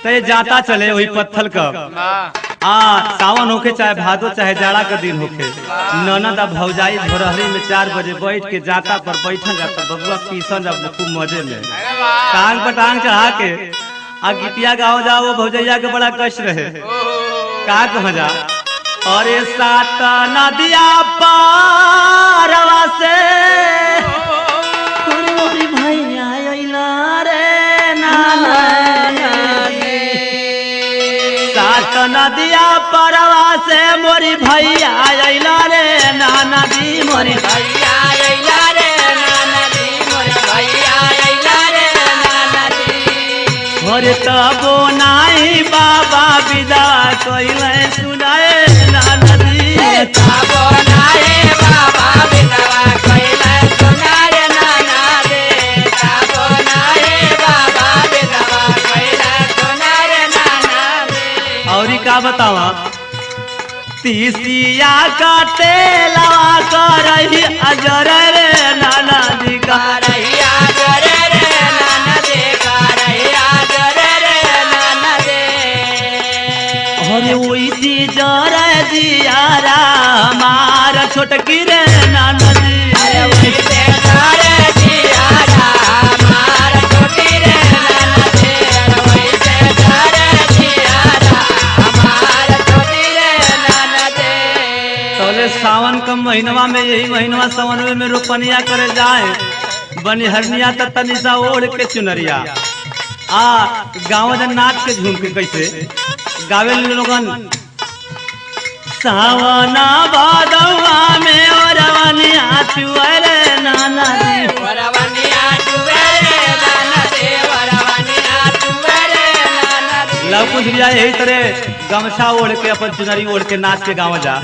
तो जाता चले वही पत्थल का सावन होके चाहे भादो चाहे जाड़ा का दिन होके ननद भौजाई भोरहरी में 4 बजे बैठ के जाता पर बैठेगा तो बबुआ पीसन जब खूब मजे में टांग पर टांग चढ़ा के आ गीतिया गाँव जाओ वो भौजैया के बड़ा कष्ट रहे का कहा जा। अरे सात नदिया पारवा से भैया रे सात नदिया परवा से मोरी भैया अइला रे नाना दी मोरी भैया अइला रे नाना दी मोरी भैया अइला रे नाना दी मोरे तबो नाही बाबा विदा कइले सुनाए नाना दी तबो नाही बाबा विदा कइले सुनाए नाना दे तबो नाही बाबा विदा कइले सुनाए नाना दे। और का बतावा तीसिया का तेलवा करही अजर रे नाना दी करही अजर रे नाना दे करही अजर रे नाना दे। अरे ओई दी जर दियारा हमार छोटकी रे नाना दी अरे ओई दे जर दियारा हमार छोटकी रे नाना दे अरे ओई दे जर दियारा हमार छोटकी रे नाना दे। तोले सावन का महीनवा में यही महीनवा सावन में रोपनिया करे जाए बनिहरनिया त तनिसा ओढ़ के चुनरिया आ गाँव जन नाच के झूम के कैसे गावे लोगन सावना भादवा में ओरवनिया चुअरे नाना दी ओरवनिया चुअरे नाना दे ओरवनिया चुअरे नाना दी। लव कुछ भी यही तरह गमछा ओढ़ के अपन चुनरी ओढ़ के नाच के गाँव जा।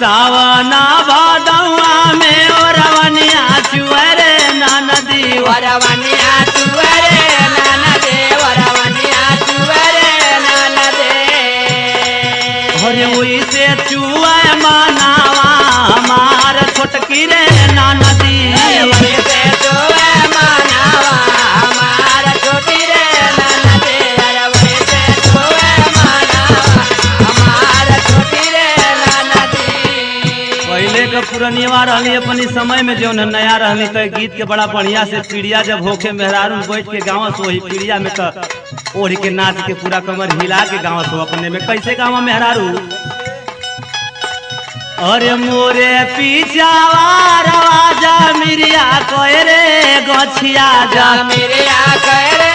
सावना भादवा में ओरवनिया चुअरे नाना दी ओरवनिया चुअरे नाना दे ओरवनिया चुअरे नाना दे। अरे वही से चुआ मानावा हमार छोटकी रे नाना दी वही से चुआ मानावा हमार छोटी रे नाना दे अरे वही से चुआ मानावा हमार छोटी रे नाना दी। पहले का पुरनिया रहली अपनी समय में जो नया रहली तो गीत के बड़ा बढ़िया से पीड़िया जब होके मेहरारू बैठ के गाँव से वही पीड़िया में तो ओढ़ के नाच के पूरा कमर हिला के गाँव से अपने में कैसे गाँव मेहरारू। अरे मोरे पीछावा रवाजा मिरिया कहे रे गछिया जा मिरिया कहे रे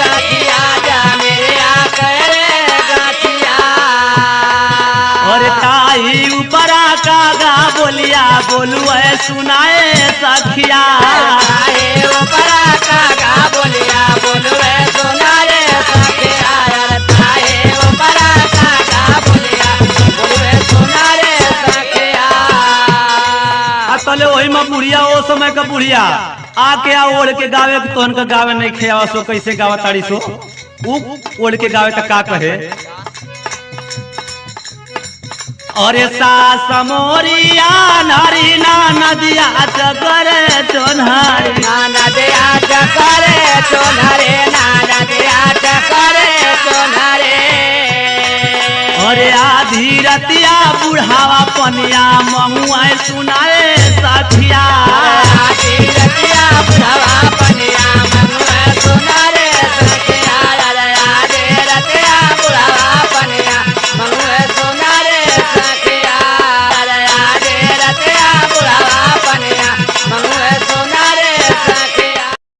गछिया जा मिरिया कहे रे गछिया। अरे ताई ऊपरा का गा बोलिया बोलू है सुनाए सखिया ताई ऊपरा का गा बोलिया बोलू है सुनाए सखिया ताई ऊपरा का गा बोलिया बोलू है सुनाए सखिया। तले वही में बुढ़िया ओ समय का बुढ़िया आके आ ओढ़ के गावे तोहन का गावे नहीं खेवा सो कैसे गावा ताड़ी सो ओढ़ के गावे तो का कहे। अरे सास मोरिया नारी नाना दिया चकरे चोनहरे नाना दिया चकरे चोनहरे नाना दिया चकरे चोनहरे। अरे आधी रतिया बुढ़ावा पनिया ममुआ सुनाए सखिया आधी रतिया बुढ़ावा